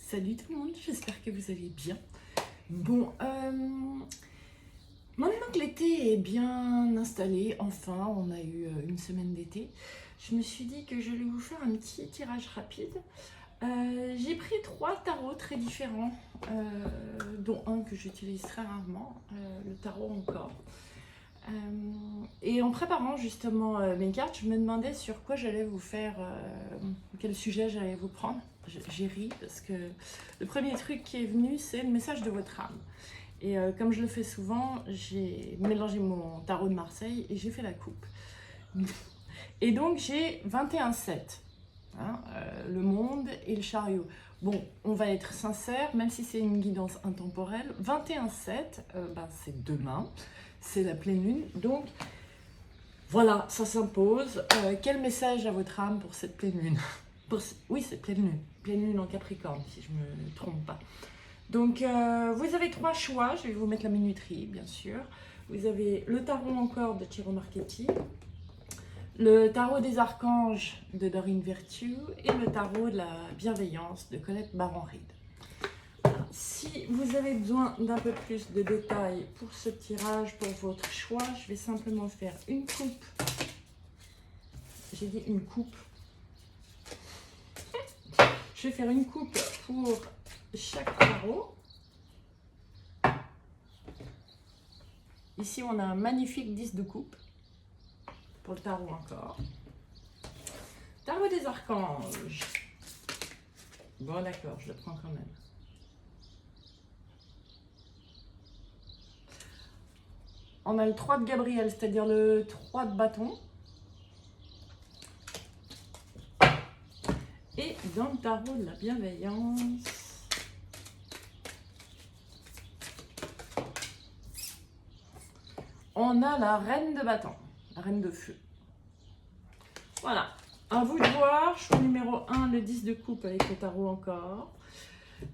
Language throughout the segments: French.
Salut tout le monde, j'espère que vous allez bien. Bon, maintenant que l'été est bien installé, enfin on a eu une semaine d'été, je me suis dit que j'allais vous faire un petit tirage rapide. J'ai pris 3 tarots très différents, dont un que j'utilise très rarement, le tarot encore. Et en préparant justement mes cartes, je me demandais sur quoi j'allais vous faire, quel sujet j'allais vous prendre. J'ai ri parce que le premier truc qui est venu, c'est le message de votre âme. Et comme je le fais souvent, j'ai mélangé mon tarot de Marseille et j'ai fait la coupe. Et donc j'ai 21-7, hein, le monde et le chariot. Bon, on va être sincère, même si c'est une guidance intemporelle, 21-7, c'est demain, c'est la pleine lune, donc voilà, ça s'impose. Quel message à votre âme pour cette pleine lune? Oui, c'est pleine lune en Capricorne, si je ne me trompe pas. Donc, vous avez 3 choix, je vais vous mettre la minuterie, bien sûr. Vous avez le tarot encore de Ciro Marchetti, le tarot des archanges de Dorine Virtue et le tarot de la bienveillance de Colette Baron-Reid. Si vous avez besoin d'un peu plus de détails pour ce tirage, pour votre choix, je vais simplement faire une coupe. J'ai dit une coupe. Je vais faire une coupe pour chaque tarot. Ici, on a un magnifique 10 de coupe. Pour le tarot encore. Tarot des archanges. Bon, d'accord, je le prends quand même. On a le 3 de Gabriel, c'est-à-dire le 3 de bâton. Et dans le tarot de la bienveillance, on a la reine de bâton, la reine de feu. Voilà, à vous de voir. Choix numéro 1, le 10 de coupe avec le tarot encore.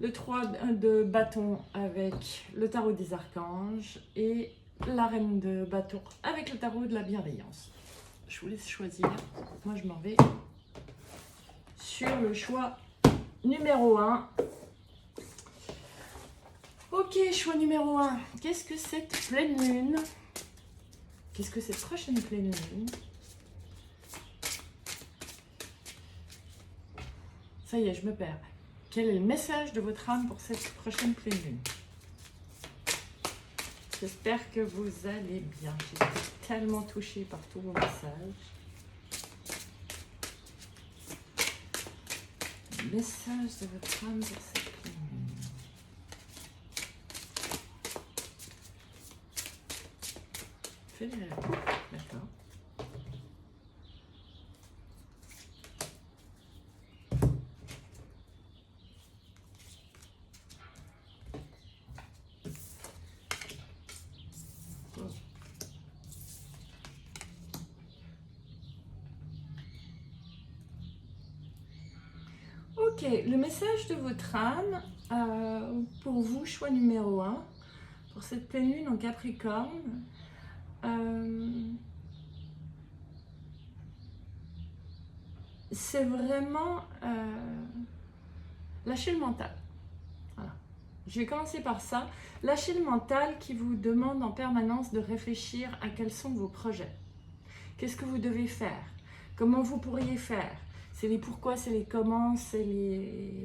Le 3 de bâton avec le tarot des archanges. Et la reine de bâton avec le tarot de la bienveillance. Je vous laisse choisir. Moi, je m'en vais sur le choix numéro 1. Ok, choix numéro 1. Qu'est-ce que cette pleine lune? Qu'est-ce que cette prochaine pleine lune? Ça y est, je me perds. Quel est le message de votre âme pour cette prochaine pleine lune? J'espère que vous allez bien. J'ai été tellement touchée par tous vos messages. Le message de votre âme pour cette pleine lune. Faites la coupe, d'accord. Ok, le message de votre âme, pour vous, choix numéro 1, pour cette pleine lune en Capricorne, c'est vraiment lâcher le mental. Voilà. Je vais commencer par ça. Lâcher le mental qui vous demande en permanence de réfléchir à quels sont vos projets. Qu'est-ce que vous devez faire? Comment vous pourriez faire? C'est les pourquoi, c'est les comment, c'est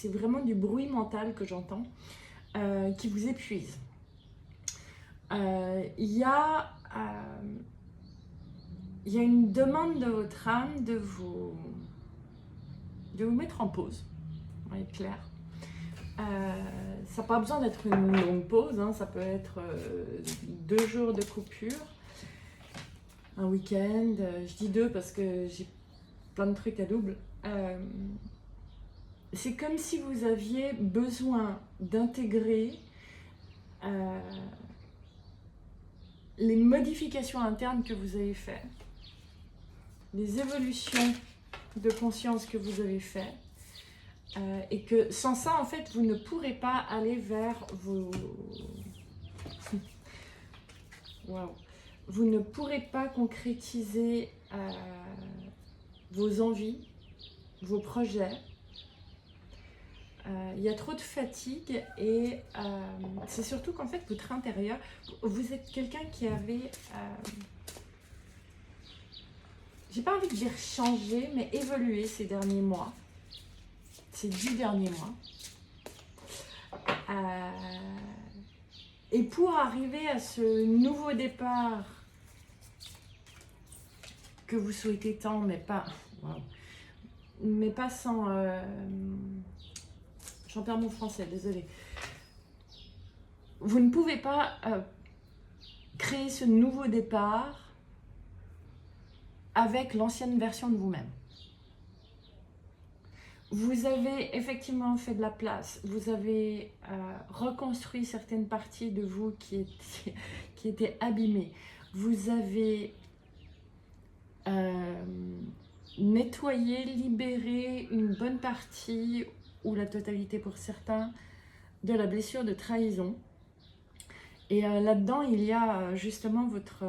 vraiment du bruit mental que j'entends qui vous épuise. Il y a une demande de votre âme de vous mettre en pause, on va être clair. Ça n'a pas besoin d'être une longue pause, hein, ça peut être 2 jours de coupure, un week-end, je dis 2 parce que j'ai plein de trucs à double. C'est comme si vous aviez besoin d'intégrer les modifications internes que vous avez faites, les évolutions de conscience que vous avez faites, et que sans ça, en fait, vous ne pourrez pas aller vers vos... Wow. Vous ne pourrez pas concrétiser vos envies, vos projets, il y a trop de fatigue et c'est surtout qu'en fait, votre intérieur, vous êtes quelqu'un qui avait, j'ai pas envie de dire changer, mais évolué ces derniers mois, ces 10 derniers mois. Et pour arriver à ce nouveau départ que vous souhaitez tant, mais pas, wow, mais pas sans... j'en perds mon français, désolé. Vous ne pouvez pas créer ce nouveau départ avec l'ancienne version de vous-même. Vous avez effectivement fait de la place, vous avez reconstruit certaines parties de vous qui étaient abîmées, vous avez nettoyé, libéré une bonne partie, ou la totalité pour certains, de la blessure de trahison. Et là-dedans, il y a justement votre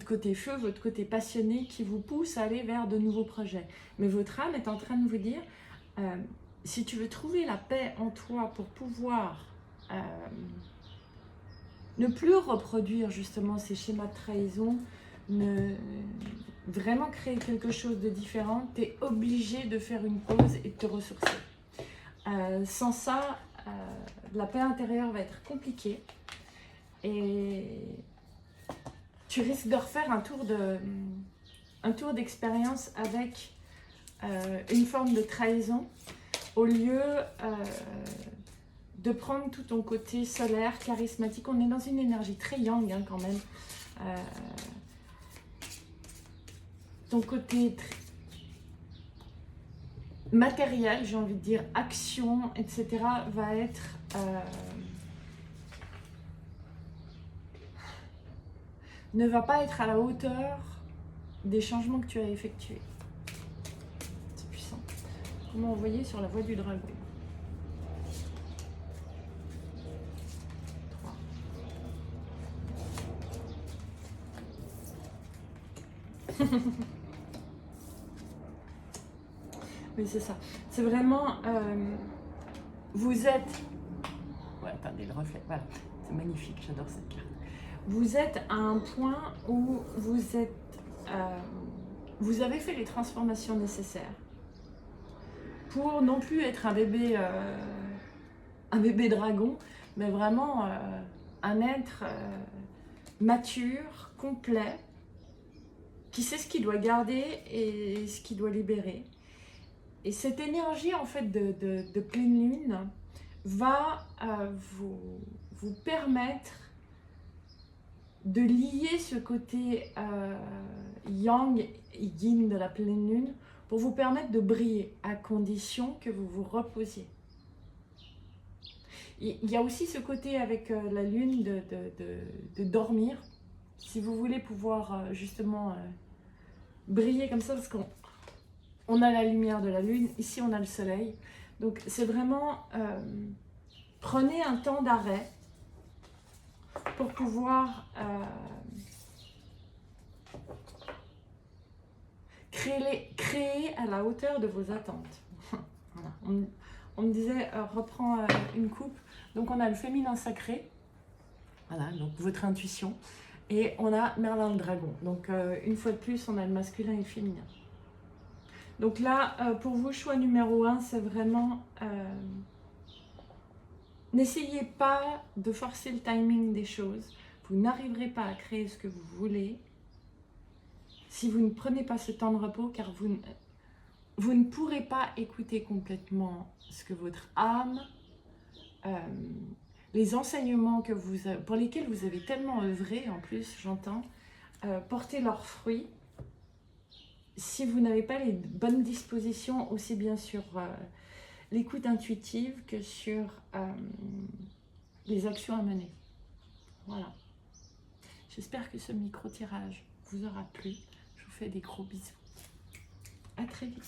côté feu, votre côté passionné qui vous pousse à aller vers de nouveaux projets. Mais votre âme est en train de vous dire, si tu veux trouver la paix en toi pour pouvoir ne plus reproduire justement ces schémas de trahison, vraiment créer quelque chose de différent, tu es obligé de faire une pause et de te ressourcer. Sans ça, la paix intérieure va être compliquée et tu risques de refaire un tour d'expérience avec une forme de trahison au lieu de prendre tout ton côté solaire, charismatique. On est dans une énergie très yang hein, quand même. Ton côté matériel, j'ai envie de dire, action, etc. va être ne va pas être à la hauteur des changements que tu as effectués. C'est puissant. Comment envoyer sur la voie du dragon? 3. Oui, c'est ça. C'est vraiment... vous êtes... Ouais, attendez, le reflet. Voilà. C'est magnifique, j'adore cette carte. Vous êtes à un point où vous êtes... vous avez fait les transformations nécessaires pour non plus être un bébé dragon, mais vraiment un être mature, complet, qui sait ce qu'il doit garder et ce qu'il doit libérer. Et cette énergie en fait de pleine lune va vous permettre de lier ce côté yang et yin de la pleine lune pour vous permettre de briller à condition que vous vous reposiez. Il y a aussi ce côté avec la lune de dormir, si vous voulez pouvoir justement briller comme ça, parce qu'on a la lumière de la lune, ici on a le soleil, donc c'est vraiment prenez un temps d'arrêt pour pouvoir créer à la hauteur de vos attentes. Voilà. On me disait reprends une coupe, donc on a le féminin sacré, voilà, donc votre intuition, et on a Merlin le dragon, donc une fois de plus on a le masculin et le féminin. Donc là pour vous, choix numéro 1, c'est vraiment n'essayez pas de forcer le timing des choses. Vous n'arriverez pas à créer ce que vous voulez si vous ne prenez pas ce temps de repos, car vous ne pourrez pas écouter complètement ce que votre âme, les enseignements pour lesquels vous avez tellement œuvré, en plus j'entends, porter leurs fruits si vous n'avez pas les bonnes dispositions, aussi bien sur l'écoute intuitive que sur les actions à mener. Voilà. J'espère que ce micro-tirage vous aura plu. Je vous fais des gros bisous. À très vite.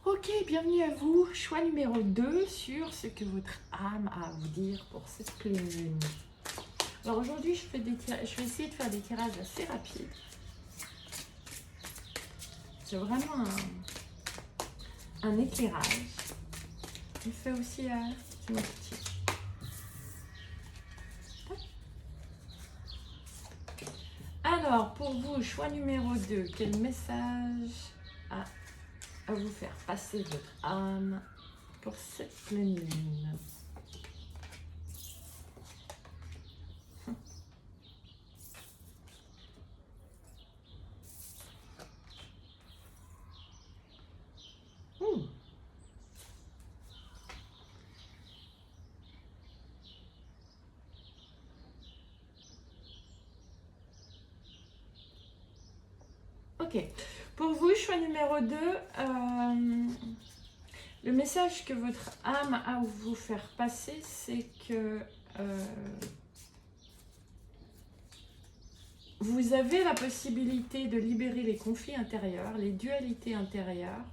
Ok, bienvenue à vous. Choix numéro 2 sur ce que votre âme a à vous dire pour cette pleine lune. Alors aujourd'hui, je vais essayer de faire des tirages assez rapides. C'est vraiment un éclairage. Il fait aussi c'est mon petit. Alors, pour vous, choix numéro 2, quel message à vous faire passer votre âme pour cette pleine lune? Ok, pour vous, choix numéro 2, le message que votre âme a à vous faire passer, c'est que vous avez la possibilité de libérer les conflits intérieurs, les dualités intérieures,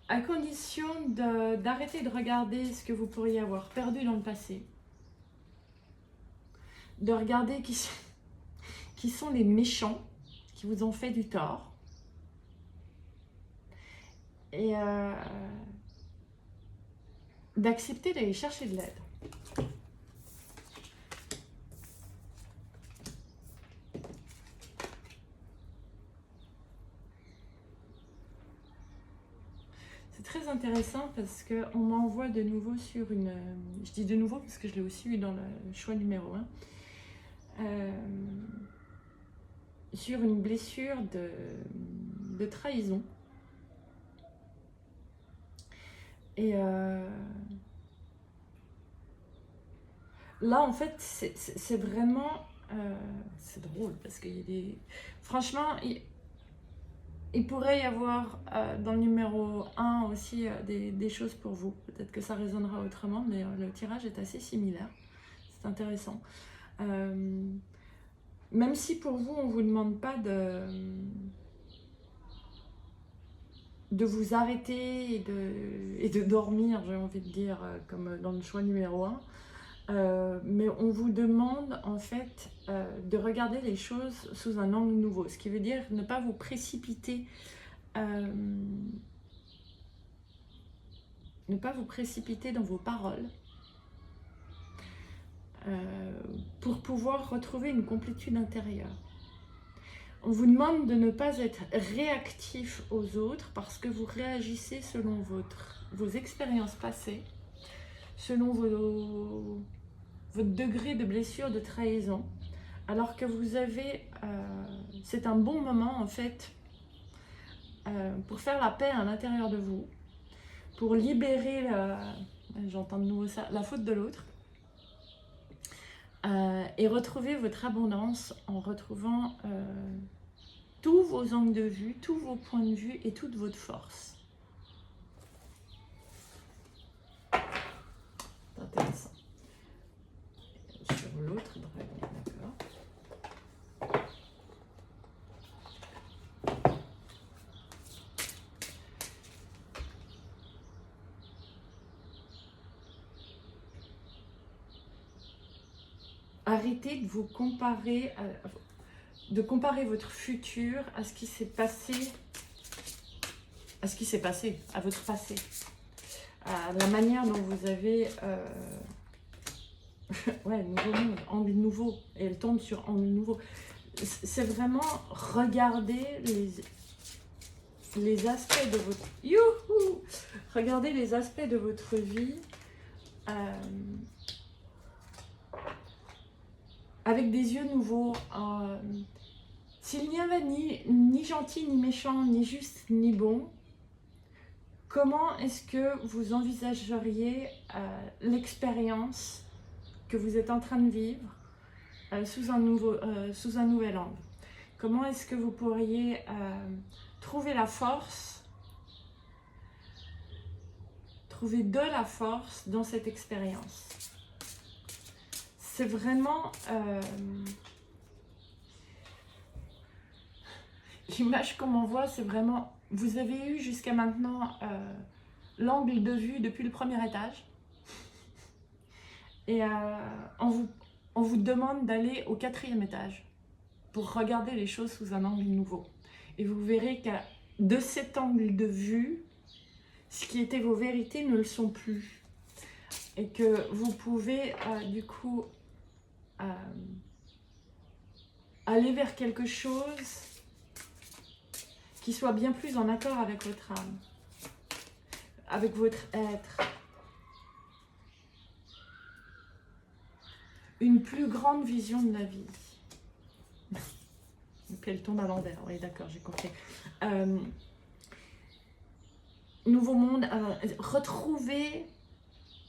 à condition d'arrêter de regarder ce que vous pourriez avoir perdu dans le passé, de regarder qui sont les méchants qui vous ont fait du tort, et d'accepter d'aller chercher de l'aide. C'est très intéressant parce qu'on m'envoie de nouveau sur une... Je dis de nouveau parce que je l'ai aussi eu dans le choix numéro 1. Sur une blessure de trahison. Et là, en fait, c'est vraiment... c'est drôle parce qu'il y a des... Franchement, il pourrait y avoir dans le numéro 1 aussi des choses pour vous. Peut-être que ça résonnera autrement, mais le tirage est assez similaire. C'est intéressant. Même si pour vous, on ne vous demande pas de vous arrêter et de dormir, j'ai envie de dire, comme dans le choix numéro 1. Mais on vous demande en fait de regarder les choses sous un angle nouveau, ce qui veut dire ne pas vous précipiter, ne pas vous précipiter dans vos paroles pour pouvoir retrouver une complétude intérieure. On vous demande de ne pas être réactif aux autres parce que vous réagissez selon vos expériences passées, selon votre degré de blessure, de trahison, alors que vous avez, c'est un bon moment en fait pour faire la paix à l'intérieur de vous, pour libérer, j'entends de nouveau ça, la faute de l'autre, et retrouver votre abondance en retrouvant tous vos angles de vue, tous vos points de vue et toute votre force. C'est intéressant. Sur l'autre dragon, d'accord. Arrêtez de vous comparer, de comparer votre futur à ce qui s'est passé, à votre passé, à la manière dont vous avez, ouais, nouveau monde, angle nouveau, et elle tombe sur angle nouveau. C'est vraiment regarder les aspects de votre, youhou, regardez les aspects de votre vie. Avec des yeux nouveaux, s'il n'y avait ni gentil, ni méchant, ni juste, ni bon, comment est-ce que vous envisageriez l'expérience que vous êtes en train de vivre sous un nouvel angle? Comment est-ce que vous pourriez trouver la force, trouver de la force dans cette expérience? C'est vraiment l'image qu'on m'envoie, c'est vraiment, vous avez eu jusqu'à maintenant l'angle de vue depuis le premier étage. Et on vous demande d'aller au 4e étage pour regarder les choses sous un angle nouveau. Et vous verrez que de cet angle de vue, ce qui était vos vérités ne le sont plus. Et que vous pouvez du coup aller vers quelque chose qui soit bien plus en accord avec votre âme, avec votre être. Une plus grande vision de la vie. Et puis elle tombe à l'envers, oui d'accord, j'ai compris. Nouveau monde, retrouver,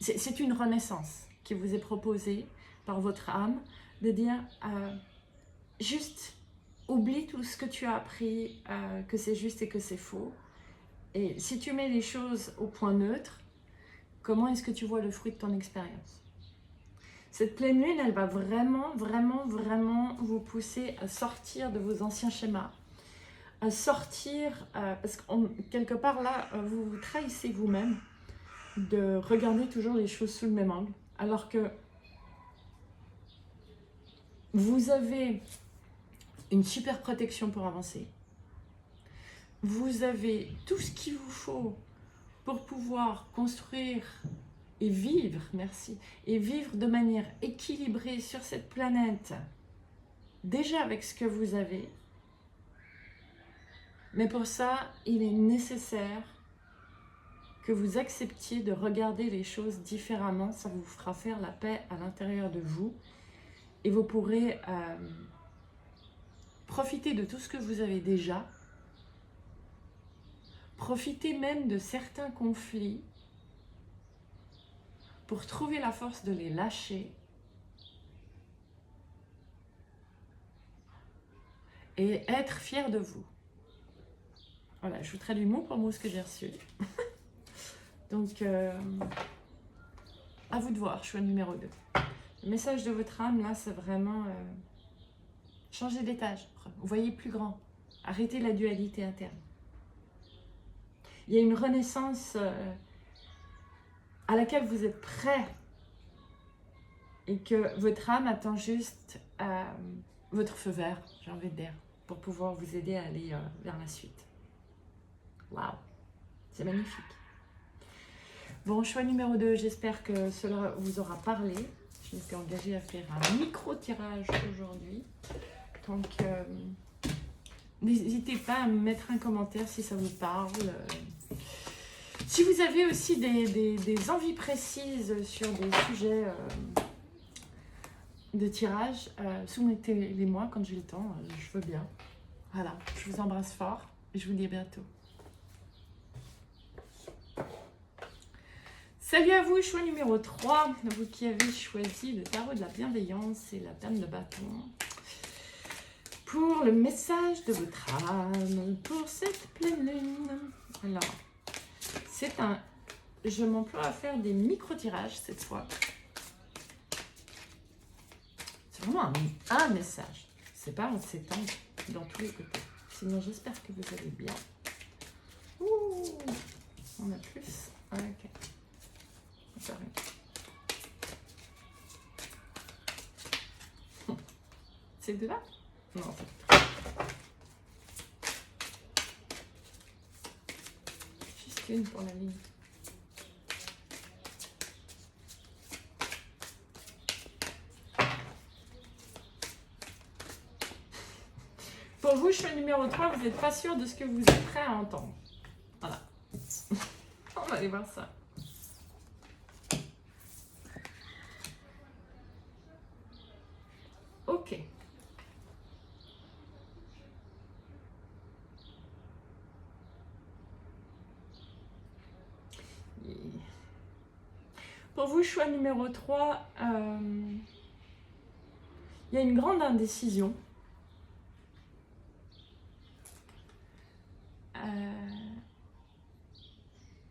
c'est une renaissance qui vous est proposée par votre âme, de dire, juste oublie tout ce que tu as appris, que c'est juste et que c'est faux. Et si tu mets les choses au point neutre, comment est-ce que tu vois le fruit de ton expérience? Cette pleine lune, elle va vraiment, vraiment, vraiment vous pousser à sortir de vos anciens schémas, à sortir, parce que quelque part là, vous vous trahissez vous-même de regarder toujours les choses sous le même angle, alors que vous avez une super protection pour avancer. Vous avez tout ce qu'il vous faut pour pouvoir construire et vivre, merci, et vivre de manière équilibrée sur cette planète, déjà avec ce que vous avez. Mais pour ça, il est nécessaire que vous acceptiez de regarder les choses différemment. Ça vous fera faire la paix à l'intérieur de vous. Et vous pourrez profiter de tout ce que vous avez déjà. Profiter même de certains conflits pour trouver la force de les lâcher. Et être fier de vous. Voilà, je vous traduis mot pour mot ce que j'ai reçu. Donc, à vous de voir, choix numéro 2. Le message de votre âme, là, c'est vraiment changer d'étage. Vous voyez plus grand. Arrêtez la dualité interne. Il y a une renaissance à laquelle vous êtes prêt et que votre âme attend juste votre feu vert, j'ai envie de dire, pour pouvoir vous aider à aller vers la suite. Waouh, c'est magnifique. Bon, choix numéro 2, j'espère que cela vous aura parlé. Je m'étais engagée à faire un micro-tirage aujourd'hui. Donc, n'hésitez pas à me mettre un commentaire si ça vous parle. Si vous avez aussi des envies précises sur des sujets de tirage, soumettez-les-moi quand j'ai le temps, je veux bien. Voilà, je vous embrasse fort et je vous dis à bientôt. Salut à vous, choix numéro 3, vous qui avez choisi le tarot de la bienveillance et la dame de bâton. Pour le message de votre âme, pour cette pleine lune. Alors, je m'emploie à faire des micro-tirages cette fois. C'est vraiment un message. C'est pas en s'étend dans tous les côtés. Sinon, j'espère que vous allez bien. Ouh, on a plus. Ah, ok. C'est de là? Non, c'est juste une pour la ligne. Pour vous, choix numéro 3, vous n'êtes pas sûr de ce que vous êtes prêt à entendre. Voilà. On va aller voir ça. Ok. Pour vous, choix numéro 3, il y a une grande indécision.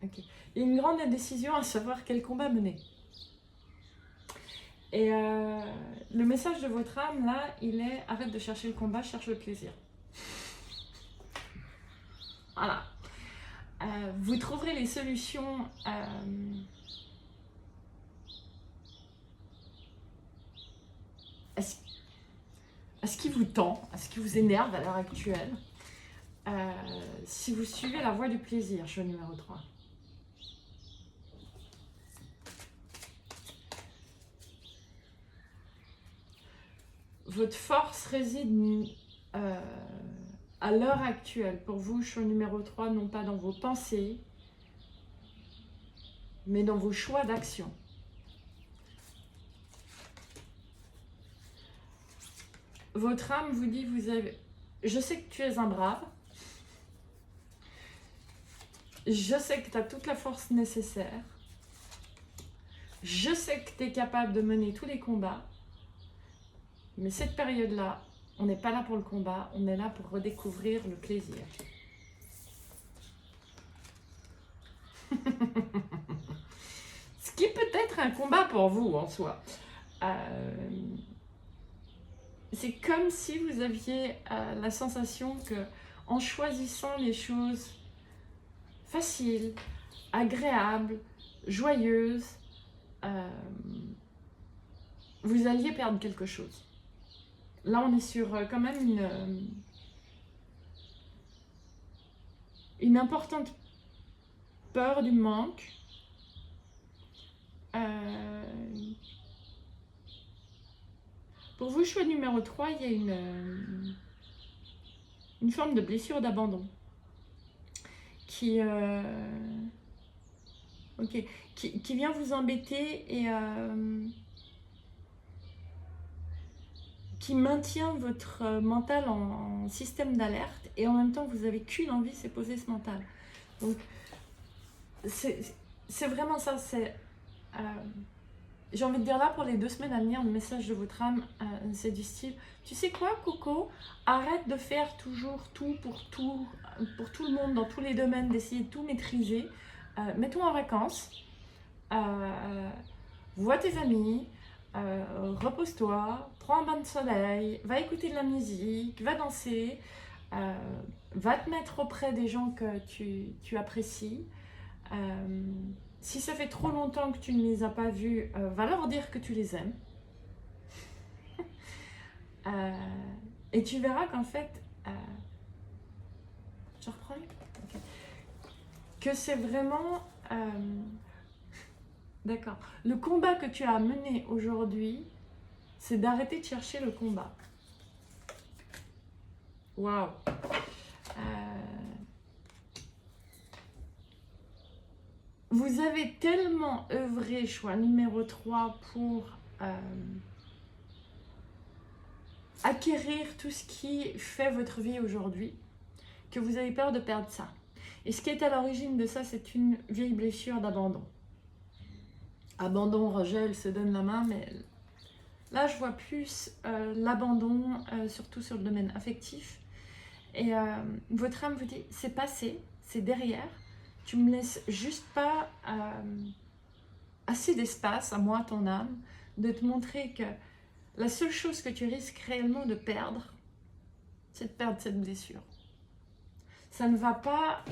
Okay. Il y a une grande indécision à savoir quel combat mener. Et le message de votre âme, là, il est arrête de chercher le combat, cherche le plaisir. Voilà. Vous trouverez les solutions à ce qui vous tend, à ce qui vous énerve à l'heure actuelle. Si vous suivez la voie du plaisir, choix numéro 3. Votre force réside à l'heure actuelle, pour vous, choix numéro 3, non pas dans vos pensées, mais dans vos choix d'action. Votre âme vous dit, je sais que tu es un brave, je sais que tu as toute la force nécessaire, je sais que tu es capable de mener tous les combats, mais cette période-là, on n'est pas là pour le combat, on est là pour redécouvrir le plaisir. Ce qui peut être un combat pour vous en soi. C'est comme si vous aviez la sensation que, en choisissant les choses faciles, agréables, joyeuses, vous alliez perdre quelque chose. Là, on est sur quand même une importante peur du manque. Pour vous, choix numéro 3, il y a une forme de blessure d'abandon qui vient vous embêter et qui maintient votre mental en système d'alerte, et en même temps vous avez qu'une envie, c'est poser ce mental. Donc c'est vraiment ça, j'ai envie de dire là, pour les 2 semaines à venir, le message de votre âme, c'est du style, tu sais quoi Coco, arrête de faire toujours tout pour tout le monde, dans tous les domaines, d'essayer de tout maîtriser, mets-toi en vacances, vois tes amis, repose-toi, prends un bain de soleil, va écouter de la musique, va danser, va te mettre auprès des gens que tu apprécies. Si ça fait trop longtemps que tu ne les as pas vus, va leur dire que tu les aimes. Et tu verras qu'en fait, je reprends, okay. Que c'est vraiment... D'accord. Le combat que tu as mené aujourd'hui, c'est d'arrêter de chercher le combat. Waouh. Vous avez tellement œuvré, choix numéro 3, pour acquérir tout ce qui fait votre vie aujourd'hui, que vous avez peur de perdre ça. Et ce qui est à l'origine de ça, c'est une vieille blessure d'abandon. Abandon, rejet, elle se donne la main, mais là je vois plus l'abandon, surtout sur le domaine affectif. Et votre âme vous dit, c'est passé, c'est derrière, tu me laisses juste pas assez d'espace, à moi, ton âme, de te montrer que la seule chose que tu risques réellement de perdre, c'est de perdre cette blessure. Ça ne va pas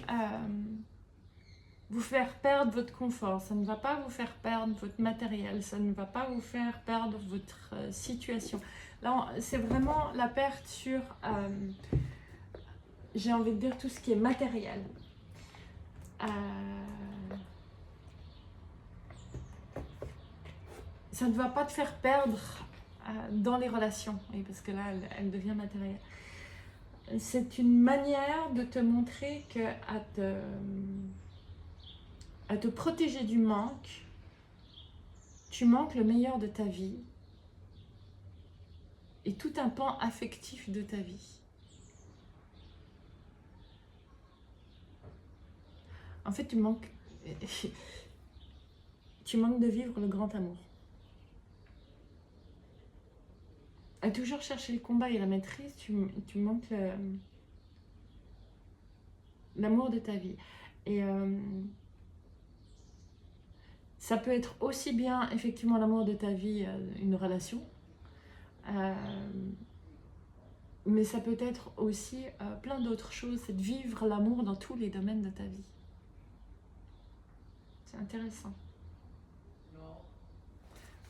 vous faire perdre votre confort, ça ne va pas vous faire perdre votre matériel, ça ne va pas vous faire perdre votre situation. Là, c'est vraiment la perte sur, j'ai envie de dire, tout ce qui est matériel. Ça ne va pas te faire perdre dans les relations, oui, parce que là, elle devient matérielle. C'est une manière de te montrer que à te protéger du manque, tu manques le meilleur de ta vie et tout un pan affectif de ta vie. En fait, tu manques de vivre le grand amour. À toujours chercher le combat et la maîtrise, tu manques l'amour de ta vie. Et ça peut être aussi bien, effectivement, l'amour de ta vie, une relation, mais ça peut être aussi plein d'autres choses. C'est de vivre l'amour dans tous les domaines de ta vie. C'est intéressant.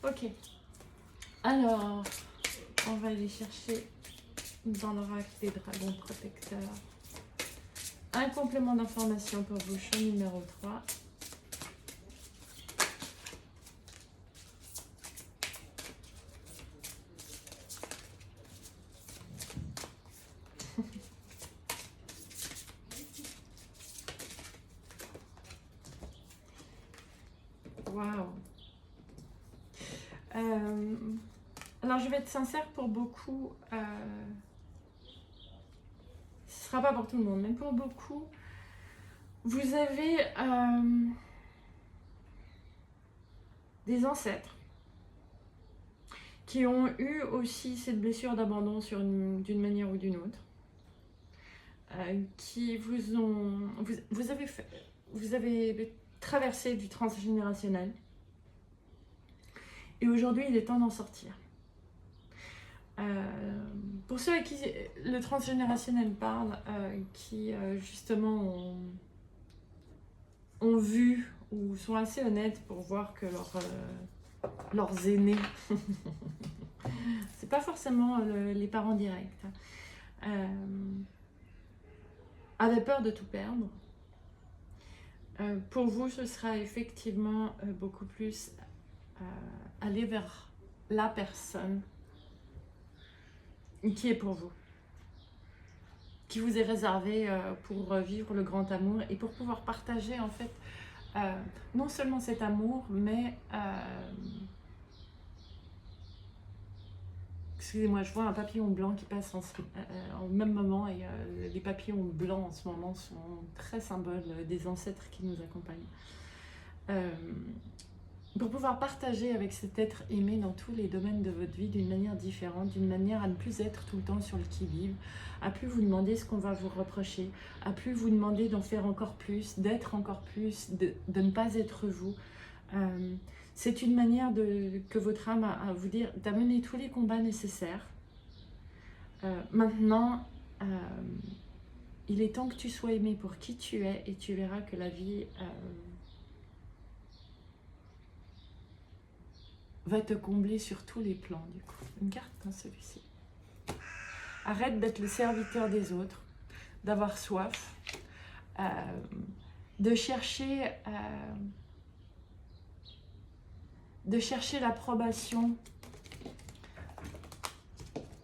Ok. Alors, on va aller chercher dans l'oracle des dragons protecteurs. Un complément d'information pour vous, choix numéro 3. Waouh. Alors, je vais être sincère, pour beaucoup, ce ne sera pas pour tout le monde, mais pour beaucoup, vous avez des ancêtres qui ont eu aussi cette blessure d'abandon d'une manière ou d'une autre, qui vous ont... Vous avez traversé du transgénérationnel, et aujourd'hui, il est temps d'en sortir. Pour ceux à qui le transgénérationnel parle, qui justement ont vu ou sont assez honnêtes pour voir que leurs aînés, c'est pas forcément les parents directs, avaient peur de tout perdre. Pour vous, ce sera effectivement beaucoup plus aller vers la personne qui est pour vous, qui vous est réservée pour vivre le grand amour et pour pouvoir partager en fait non seulement cet amour, mais excusez-moi, je vois un papillon blanc qui passe en même moment, et les papillons blancs en ce moment sont très symboles des ancêtres qui nous accompagnent. Pour pouvoir partager avec cet être aimé dans tous les domaines de votre vie d'une manière différente, d'une manière à ne plus être tout le temps sur le qui-vive, à plus vous demander ce qu'on va vous reprocher, à plus vous demander d'en faire encore plus, d'être encore plus, de ne pas être vous. C'est une manière que votre âme a à vous dire d'amener tous les combats nécessaires. Maintenant, il est temps que tu sois aimé pour qui tu es, et tu verras que la vie va te combler sur tous les plans, du coup. Une carte comme celui-ci. Arrête d'être le serviteur des autres, d'avoir soif, de chercher l'approbation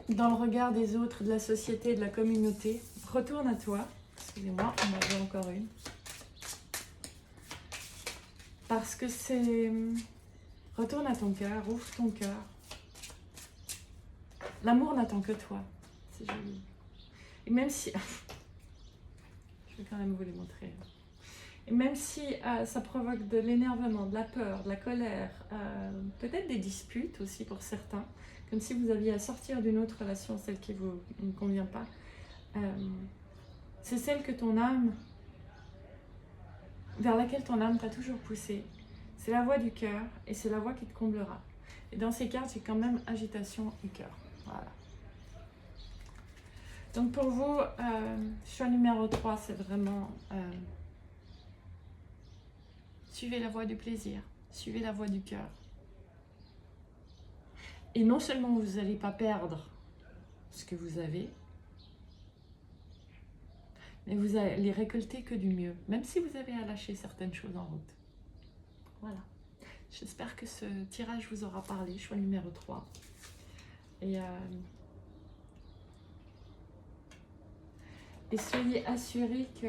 dans le regard des autres, de la société, de la communauté. Retourne à toi. Excusez-moi, on en avait encore une. Parce que c'est... Retourne à ton cœur, ouvre ton cœur. L'amour n'attend que toi. C'est joli. Et même si... Je vais quand même vous les montrer. Et même si ça provoque de l'énervement, de la peur, de la colère, peut-être des disputes aussi pour certains, comme si vous aviez à sortir d'une autre relation, celle qui vous ne convient pas, c'est celle que ton âme, vers laquelle ton âme t'a toujours poussé. C'est la voix du cœur, et c'est la voix qui te comblera. Et dans ces cartes, j'ai quand même agitation et cœur. Voilà. Donc pour vous, choix numéro 3, c'est vraiment... suivez la voie du plaisir, suivez la voie du cœur. Et non seulement vous n'allez pas perdre ce que vous avez, mais vous allez récolter que du mieux, même si vous avez à lâcher certaines choses en route. Voilà. J'espère que ce tirage vous aura parlé, choix numéro 3. Et soyez assurés que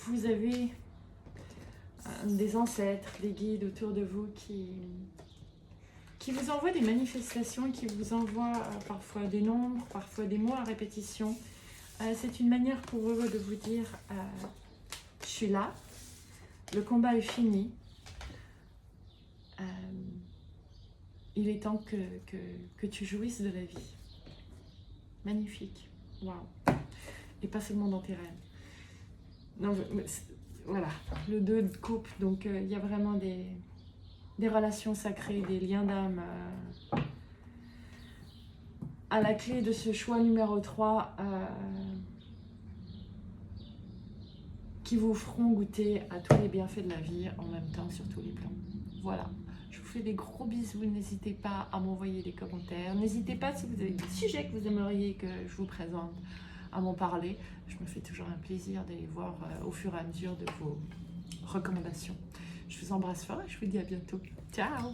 vous avez des ancêtres, des guides autour de vous qui vous envoient des manifestations, qui vous envoient parfois des nombres, parfois des mots à répétition. C'est une manière pour eux de vous dire je suis là, le combat est fini, il est temps que tu jouisses de la vie. Magnifique, waouh. Et pas seulement dans tes rêves. Non, voilà, le 2 de coupe, donc il y a vraiment des relations sacrées, des liens d'âme à la clé de ce choix numéro 3 qui vous feront goûter à tous les bienfaits de la vie en même temps sur tous les plans. Voilà, je vous fais des gros bisous. N'hésitez pas à m'envoyer des commentaires. N'hésitez pas si vous avez des sujets que vous aimeriez que je vous présente à m'en parler. Je me fais toujours un plaisir d'aller voir au fur et à mesure de vos recommandations. Je vous embrasse fort et je vous dis à bientôt. Ciao!